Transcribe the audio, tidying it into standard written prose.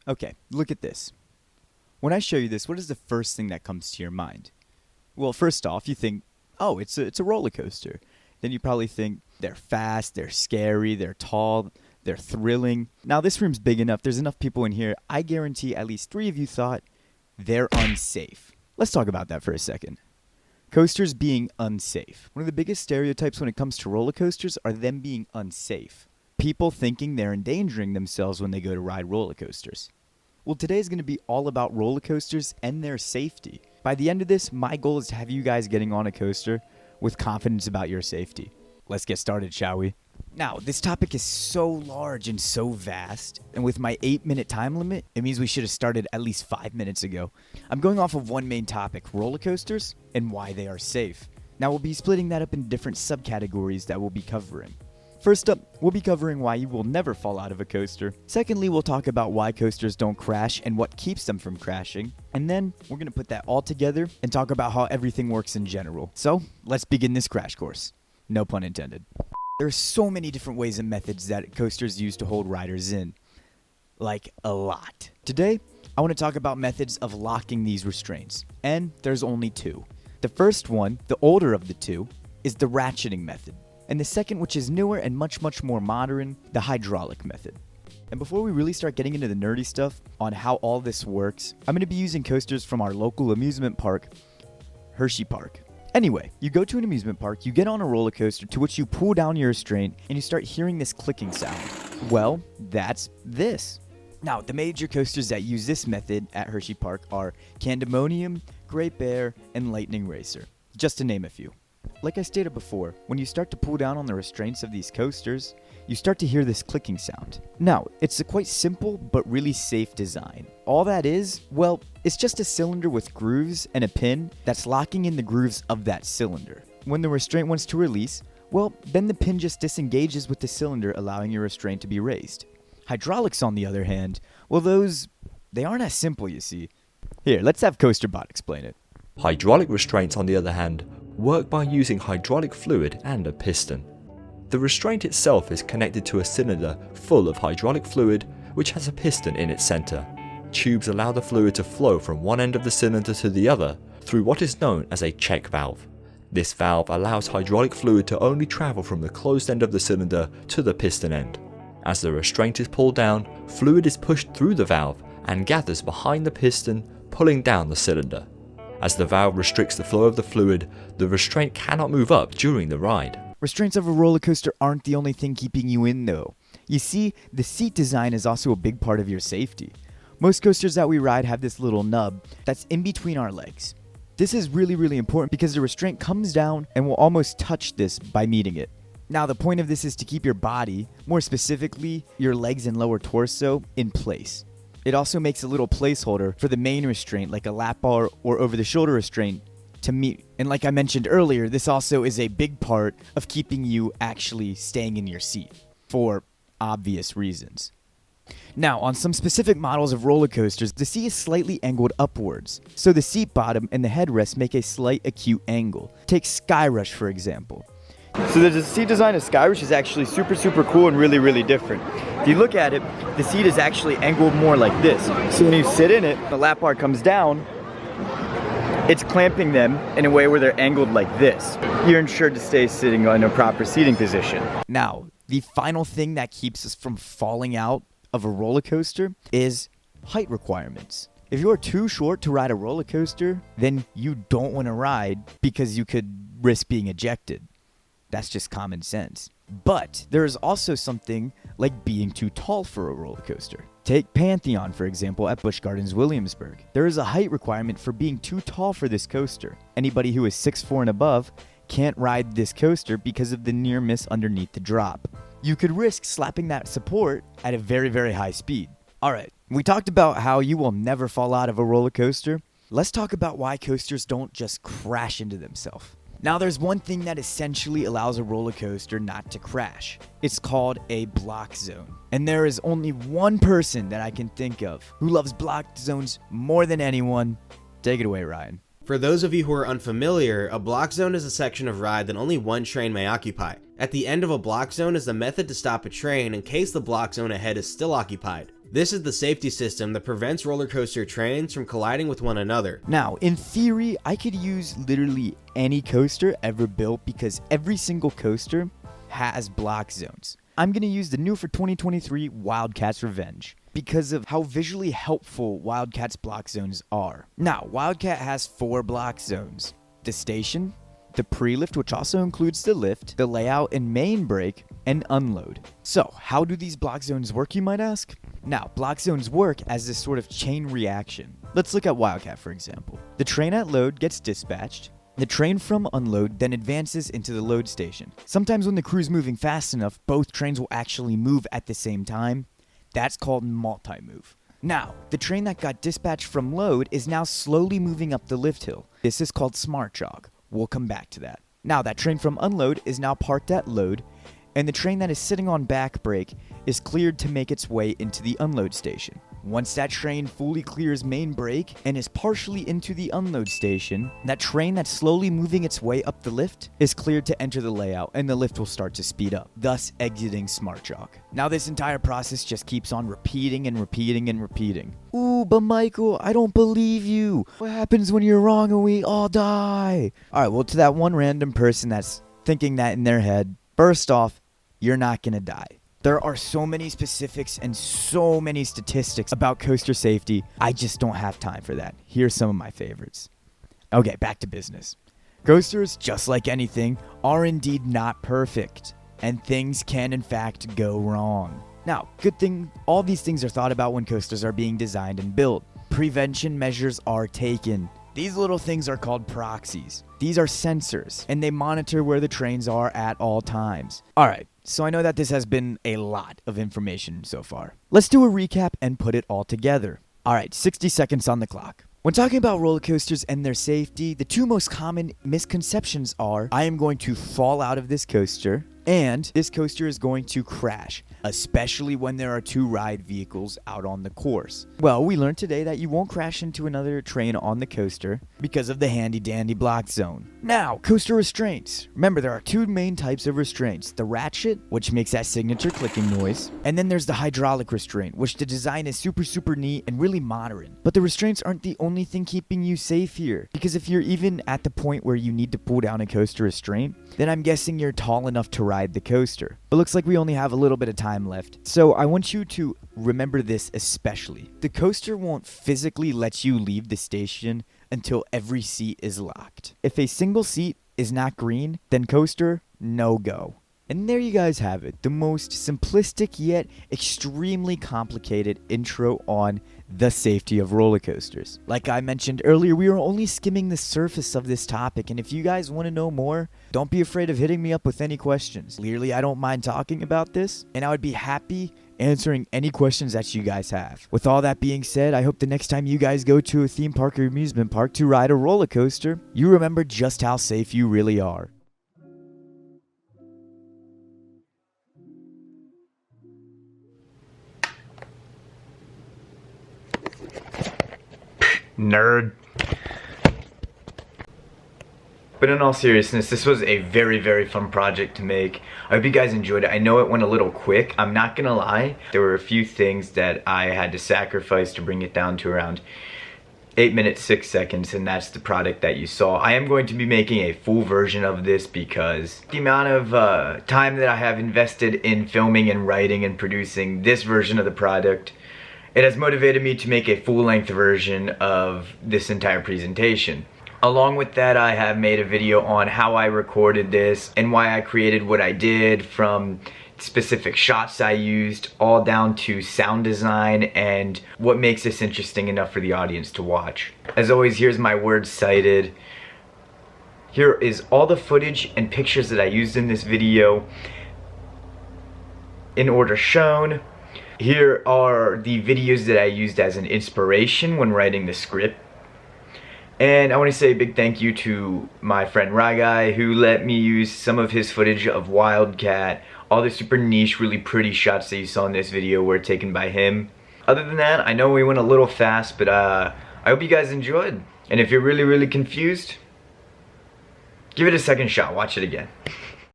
Okay, look at this. When I show you this, what is the first thing that comes to your mind? Well, first off, you think, oh, it's a roller coaster. Then you probably think they're fast, they're scary, they're tall, they're thrilling. Now, this room's big enough. There's enough people in here. I guarantee at least 3 of you thought they're unsafe. Let's talk about that for a second. Coasters being unsafe. One of the biggest stereotypes when it comes to roller coasters are them being unsafe. People thinking they're endangering themselves when they go to ride roller coasters. Well, today is going to be all about roller coasters and their safety. By the end of this, my goal is to have you guys getting on a coaster with confidence about your safety. Let's get started, shall we? Now, this topic is so large and so vast, and with my 8-minute time limit, it means we should have started at least 5 minutes ago. I'm going off of one main topic, roller coasters, and why they are safe. Now, we'll be splitting that up in different subcategories that we'll be covering. First up, we'll be covering why you will never fall out of a coaster. Secondly, we'll talk about why coasters don't crash and what keeps them from crashing. And then, we're going to put that all together and talk about how everything works in general. So, let's begin this crash course. No pun intended. There are so many different ways and methods that coasters use to hold riders in. Like, a lot. Today, I want to talk about methods of locking these restraints. And there's only 2. The first one, the older of the 2, is the ratcheting method. And the second, which is newer and much more modern, the hydraulic method. And before we really start getting into the nerdy stuff on how all this works, I'm going to be using coasters from our local amusement park, Hershey Park. Anyway, you go to an amusement park, you get on a roller coaster to which you pull down your restraint, and you start hearing this clicking sound. Well, that's this. Now, the major coasters that use this method at Hershey Park are Candemonium, Great Bear, and Lightning Racer, just to name a few. Like I stated before, when you start to pull down on the restraints of these coasters, you start to hear this clicking sound. Now, it's a quite simple but really safe design. All that is, well, it's just a cylinder with grooves and a pin that's locking in the grooves of that cylinder. When the restraint wants to release, well, then the pin just disengages with the cylinder, allowing your restraint to be raised. Hydraulics, on the other hand, well, they aren't as simple, you see. Here, let's have CoasterBot explain it. Hydraulic restraints, on the other hand, work by using hydraulic fluid and a piston. The restraint itself is connected to a cylinder full of hydraulic fluid which has a piston in its center. Tubes allow the fluid to flow from one end of the cylinder to the other through what is known as a check valve. This valve allows hydraulic fluid to only travel from the closed end of the cylinder to the piston end. As the restraint is pulled down, fluid is pushed through the valve and gathers behind the piston, pulling down the cylinder. As the valve restricts the flow of the fluid, the restraint cannot move up during the ride. Restraints of a roller coaster aren't the only thing keeping you in though. You see, the seat design is also a big part of your safety. Most coasters that we ride have this little nub that's in between our legs. This is really important because the restraint comes down and will almost touch this by meeting it. Now, the point of this is to keep your body, more specifically your legs and lower torso, in place. It also makes a little placeholder for the main restraint, like a lap bar or over-the-shoulder restraint, to meet. And like I mentioned earlier, this also is a big part of keeping you actually staying in your seat, for obvious reasons. Now, on some specific models of roller coasters, the seat is slightly angled upwards, so the seat bottom and the headrest make a slight acute angle. Take Skyrush, for example. So the seat design of Skyrush is actually super cool and really different. If you look at it, the seat is actually angled more like this. So when you sit in it, the lap bar comes down, it's clamping them in a way where they're angled like this. You're ensured to stay sitting in a proper seating position. Now, the final thing that keeps us from falling out of a roller coaster is height requirements. If you are too short to ride a roller coaster, then you don't want to ride because you could risk being ejected. That's just common sense. But there is also something like being too tall for a roller coaster. Take Pantheon, for example, at Busch Gardens Williamsburg. There is a height requirement for being too tall for this coaster. Anybody who is 6'4" and above can't ride this coaster because of the near miss underneath the drop. You could risk slapping that support at a very high speed. Alright, we talked about how you will never fall out of a roller coaster. Let's talk about why coasters don't just crash into themselves. Now, there's one thing that essentially allows a roller coaster not to crash. It's called a block zone. And there is only one person that I can think of who loves block zones more than anyone. Take it away, Ryan. For those of you who are unfamiliar, a block zone is a section of ride that only one train may occupy. At the end of a block zone is the method to stop a train in case the block zone ahead is still occupied. This is the safety system that prevents roller coaster trains from colliding with one another. Now, in theory, I could use literally any coaster ever built because every single coaster has block zones. I'm going to use the new for 2023 Wildcats Revenge because of how visually helpful Wildcat's block zones are. Now, Wildcat has 4 block zones: the station, the pre-lift, which also includes the lift, the layout and main brake, and unload. So, how do these block zones work, you might ask? Now, block zones work as this sort of chain reaction. Let's look at Wildcat, for example. The train at load gets dispatched. The train from unload then advances into the load station. Sometimes when the crew's moving fast enough, both trains will actually move at the same time. That's called multi-move. Now, the train that got dispatched from load is now slowly moving up the lift hill. This is called smart jog. We'll come back to that. Now, that train from unload is now parked at load, and the train that is sitting on back brake is cleared to make its way into the unload station. Once that train fully clears main brake and is partially into the unload station, that train that's slowly moving its way up the lift is cleared to enter the layout, and the lift will start to speed up, thus exiting smart jog. Now this entire process just keeps on repeating and repeating and repeating. Ooh, but Michael, I don't believe you. What happens when you're wrong and we all die? Alright, well, to that one random person that's thinking that in their head, first off, you're not gonna die. There are so many specifics and so many statistics about coaster safety, I just don't have time for that. Here's some of my favorites. Okay, back to business. Coasters, just like anything, are indeed not perfect, and things can in fact go wrong. Now, good thing all these things are thought about when coasters are being designed and built. Prevention measures are taken. These little things are called proxies. These are sensors, and they monitor where the trains are at all times. Alright, so I know that this has been a lot of information so far. Let's do a recap and put it all together. Alright, 60 seconds on the clock. When talking about roller coasters and their safety, the 2 most common misconceptions are, I am going to fall out of this coaster, and this coaster is going to crash, especially when there are 2 ride vehicles out on the course. Well, we learned today that you won't crash into another train on the coaster because of the handy dandy block zone. Now, coaster restraints. Remember, there are 2 main types of restraints: the ratchet, which makes that signature clicking noise, and then there's the hydraulic restraint, which the design is super neat and really modern. But the restraints aren't the only thing keeping you safe here, because if you're even at the point where you need to pull down a coaster restraint, then I'm guessing you're tall enough to ride the coaster. But looks like we only have a little bit of time left, so I want you to remember this especially. The coaster won't physically let you leave the station until every seat is locked. If a single seat is not green, then coaster, no go. And there you guys have it, the most simplistic yet extremely complicated intro on the safety of roller coasters. Like I mentioned earlier, we are only skimming the surface of this topic, and if you guys want to know more, don't be afraid of hitting me up with any questions. Clearly, I don't mind talking about this, and I would be happy answering any questions that you guys have. With all that being said, I hope the next time you guys go to a theme park or amusement park to ride a roller coaster, you remember just how safe you really are. Nerd. But in all seriousness, this was a very fun project to make. I hope you guys enjoyed it. I know it went a little quick. I'm not gonna lie. There were a few things that I had to sacrifice to bring it down to around 8 minutes 6 seconds, and that's the product that you saw. I am going to be making a full version of this because the amount of time that I have invested in filming and writing and producing this version of the product, it has motivated me to make a full-length version of this entire presentation. Along with that, I have made a video on how I recorded this and why I created what I did, from specific shots I used all down to sound design and what makes this interesting enough for the audience to watch. As always, here's my words cited. Here is all the footage and pictures that I used in this video in order shown. Here are the videos that I used as an inspiration when writing the script. And I want to say a big thank you to my friend Ragai, who let me use some of his footage of Wildcat. All the super niche, really pretty shots that you saw in this video were taken by him. Other than that, I know we went a little fast, but I hope you guys enjoyed. And if you're really confused, give it a second shot, watch it again.